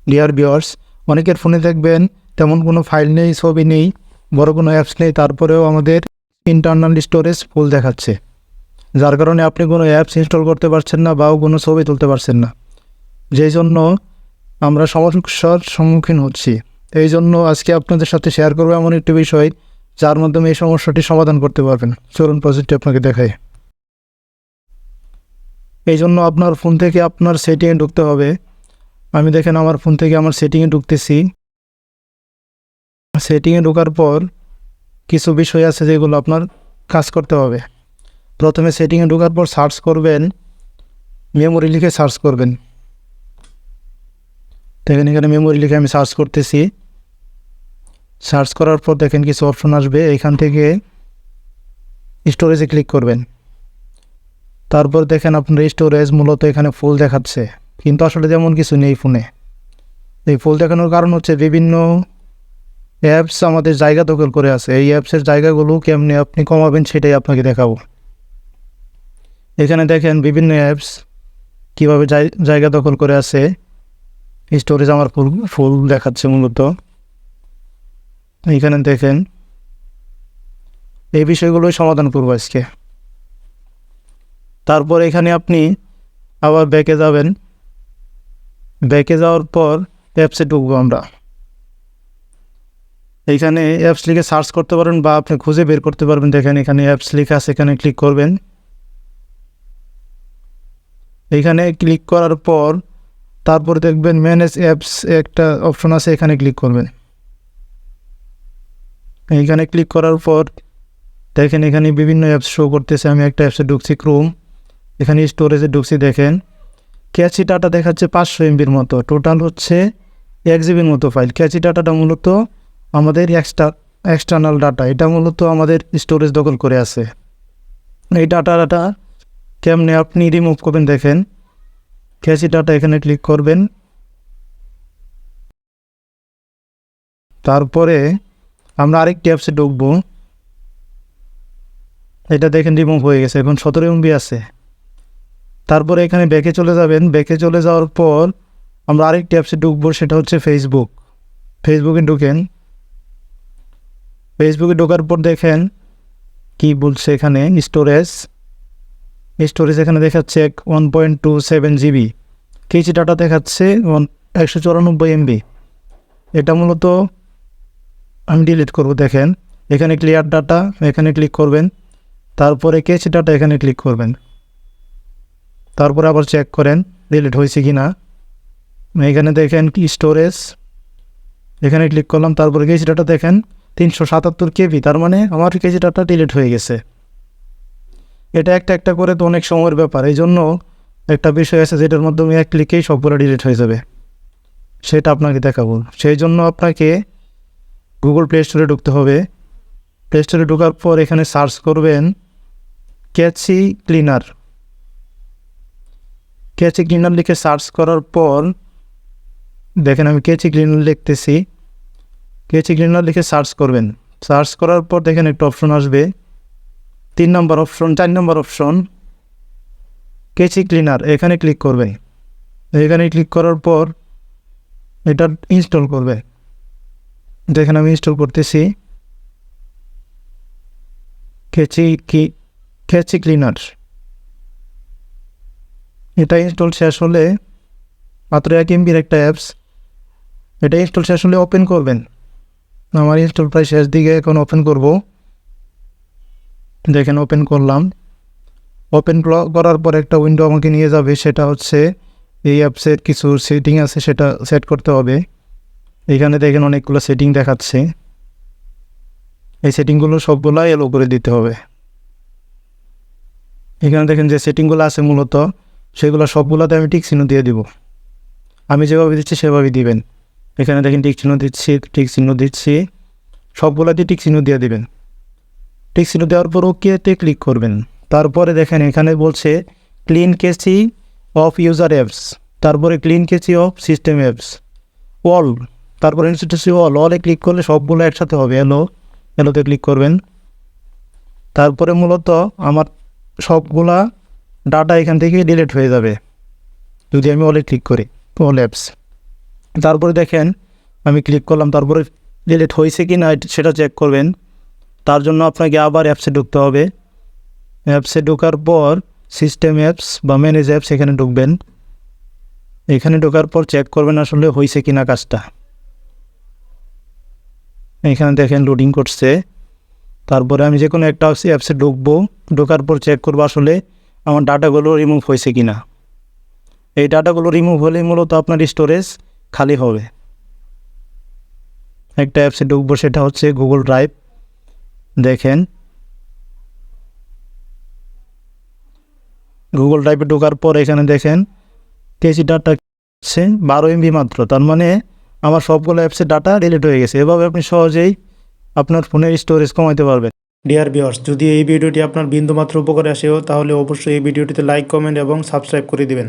Dear viewers, অনেকের ফোনে দেখবেন তেমন কোনো ফাইল নেই, ছবি নেই, বড় কোনো অ্যাপস নেই, তারপরেও আমাদের ইন্টারনাল স্টোরেজ ফুল দেখাচ্ছে, যার কারণে আপনি কোনো অ্যাপস ইনস্টল করতে পারছেন না বা কোনো ছবি তুলতে পারছেন না, যেই জন্য আমরা সমস্যার সম্মুখীন হচ্ছি। এই জন্য আজকে আপনাদের সাথে শেয়ার করবো এমন একটি বিষয় যার মাধ্যমে এই সমস্যাটি সমাধান করতে পারবেন। চলুন প্রজেক্টটি আপনাকে দেখাই। এই জন্য আপনার ফোন থেকে আপনার সেটিংয়ে ঢুকতে হবে। আমি দেখেন আমার ফোন থেকে আমার সেটিংয়ে ঢুকতেছি। সেটিংয়ে ঢোকার পর কিছু বিষয় আছে যেগুলো আপনার কাজ করতে হবে। প্রথমে সেটিংয়ে ঢোকার পর সার্চ করবেন, মেমোরি লিখে সার্চ করবেন। দেখেন এখানে মেমোরি লিখে আমি সার্চ করতেছি। সার্চ করার পর দেখেন কিছু অপশন আসবে, এখান থেকে স্টোরেজে ক্লিক করবেন। তারপর দেখেন আপনার স্টোরেজ মূলত এখানে ফুল দেখাচ্ছে, কিন্তু আসলে তেমন কিছু নেই ফোনে। এই ফুল দেখানোর কারণ হচ্ছে বিভিন্ন অ্যাপস আমাদের জায়গা দখল করে আছে। এই অ্যাপসের জায়গাগুলো কেমনে আপনি কমাবেন সেটাই আপনাকে দেখাবো। এখানে দেখেন বিভিন্ন অ্যাপস কীভাবে জায়গা দখল করে আছে। স্টোরেজ আমার ফুল দেখাচ্ছে মূলত। এইখানে দেখেন এই বিষয়গুলোই সমাধান করবো আজকে। তারপর এখানে আপনি আবার ব্যাকে যাবেন। ব্যাকে যাওয়ার পর অ্যাপসে ঢুকবো আমরা। এইখানে অ্যাপস লিখে সার্চ করতে পারেন বা আপনি খুঁজে বের করতে পারবেন। দেখেন এখানে অ্যাপস লেখা আছে, এখানে ক্লিক করবেন। এইখানে ক্লিক করার পর তারপর দেখবেন ম্যানেজ অ্যাপস একটা অপশন আছে, এখানে ক্লিক করবেন। এইখানে ক্লিক করার পর দেখেন এখানে বিভিন্ন অ্যাপস শো করতেছে। আমি একটা অ্যাপসে ঢুকছি, ক্রোম। এখানে স্টোরেজে ঢুকছি। দেখেন ক্যাচি ডাটা দেখাচ্ছে 500 MBর মতো, টোটাল হচ্ছে 1 জিবির মতো ফাইল। ক্যাচি ডাটাটা মূলত আমাদের এক্সটার্নাল ডাটা, এটা মূলত আমাদের স্টোরেজ দখল করে আছে। এই ডাটাটা কেমনে আপনি রিমুভ করবেন দেখেন। ক্যাচি ডাটা এখানে ক্লিক করবেন। তারপরে আমরা আরেকটি অ্যাপসে ঢুকবো। এটা দেখেন রিমুভ হয়ে গেছে, এখন 17 MB আছে। তারপরে এখানে ব্যাকে চলে যাবেন। ব্যাকে চলে যাওয়ার পর আমরা আরেকটি অ্যাপসে ঢুকবো, সেটা হচ্ছে ফেসবুক। ফেসবুকে ঢুকেন। ফেসবুকে ঢোকার পর দেখেন কি বলছে এখানে, স্টোরেজ এখানে দেখাচ্ছে 1.27 GB। কেজি ডাটা দেখাচ্ছে 194 MB। এটা মূলত আমি ডিলিট করব। দেখেন এখানে ক্লিয়ার ডাটা, এখানে ক্লিক করবেন। তারপরে কেজি ডাটা এখানে ক্লিক করবেন। তারপরে আবার চেক করেন ডিলিট হয়েছে কি না। এখানে দেখেন কি স্টোরেজ, এখানে ক্লিক করলাম। তারপরে কেজি ডাটা দেখেন 377 KB, তার মানে আমার কেজি ডাটা ডিলিট হয়ে গেছে। এটা একটা করে তো অনেক সময়ের ব্যাপার। এই জন্য একটা বিষয় আছে যেটার মাধ্যমে এক ক্লিকেই সবগুলো ডিলিট হয়ে যাবে, সেটা আপনাকে দেখাবো। সেই জন্য আপনাকে গুগল প্লে স্টোরে ঢুকতে হবে। প্লে স্টোরে ঢোকার পর এখানে সার্চ করবেন ক্যাচি ক্লিনার। ক্যাচি ক্লিনার লিখে সার্চ করার পর দেখেন আমি ক্যাচি ক্লিনার লিখতেছি। ক্যাচি ক্লিনার লিখে সার্চ করবেন। সার্চ করার পর দেখেন একটা অপশন আসবে, 4 নম্বর অপশন ক্যাচি ক্লিনার, এখানে ক্লিক করবেন। এখানে ক্লিক করার পর এটা ইনস্টল করবে। দেখেন আমি ইনস্টল করতেছি ক্যাচি ক্লিনার। এটা ইনস্টল শেষ হলে, মাত্র 1 MBর একটা অ্যাপস, এটা ইনস্টল শেষ হলে ওপেন করবেন। আমার ইনস্টল প্রায় শেষ দিকে, এখন ওপেন করব। দেখেন ওপেন করলাম। ওপেন করার পর একটা উইন্ডো আমাকে নিয়ে যাবে, সেটা হচ্ছে এই অ্যাপসের কিছু সেটিং আছে, সেটা সেট করতে হবে। এখানে দেখেন অনেকগুলো সেটিং দেখাচ্ছে, এই সেটিংগুলো সবগুলো এলো করে দিতে হবে। এখানে দেখেন যে সেটিংগুলো আছে মূলত সেগুলো সবগুলোতে আমি টিক চিহ্ন দিয়ে দিব। আমি যেভাবে দিচ্ছি সেভাবেই দিবেন। এখানে দেখেন টিক চিহ্ন দিচ্ছি, সবগুলোতে টিক চিহ্ন দিয়ে দিবেন। টিক চিহ্ন দেওয়ার পর ওকেতে ক্লিক করবেন। তারপরে দেখেন এখানে বলছে clean cache of user apps, তারপরে clean cache of system apps all, তারপরে অলে ক্লিক করলে সবগুলো একসাথে হবে। এলোতে ক্লিক করবেন। তারপরে মূলত আমার সবগুলা ডাটা এখান থেকে ডিলিট হয়ে যাবে যদি আমি অলে ক্লিক করি, অল অ্যাপস। তারপরে দেখেন আমি ক্লিক করলাম, তারপরে ডিলিট হয়েছে কি না সেটা চেক করবেন। তার জন্য আপনাকে আবার অ্যাপসে ঢুকতে হবে। অ্যাপসে ঢোকার পর সিস্টেম অ্যাপস বা ম্যানেজ অ্যাপস এখানে ঢুকবেন। এখানে ঢোকার পর চেক করবেন আসলে হয়েছে কি না কাজটা। এখানে দেখেন লোডিং করছে। তারপরে আমি যে কোনো একটা অ্যাপসে ঢুকবো, ঢোকার পর চেক করবো আসলে আমার ডাটাগুলো রিমুভ হয়েছে কি না। এই ডাটাগুলো রিমুভ হলে মূলত আপনার স্টোরেজ খালি হবে। একটা অ্যাপসে ঢুকবো, সেটা হচ্ছে গুগল ড্রাইভ। দেখেন গুগল ড্রাইভে ঢোকার পর এখানে দেখেন কেজি ডাটা হচ্ছে 12 MB মাত্র। তার মানে আমার সবগুলো অ্যাপসের ডাটা ডিলিট হয়ে গেছে। এভাবে আপনি সহজেই আপনার ফোনের স্টোরেজ কমাতে পারবেন। ডিয়ার ভিউয়ার্স, যদি এই ভিডিওটি আপনার বিন্দুমাত্র উপকারে আসেও তাহলে অবশ্যই এই ভিডিওটিতে লাইক, কমেন্ট এবং সাবস্ক্রাইব করে দিবেন।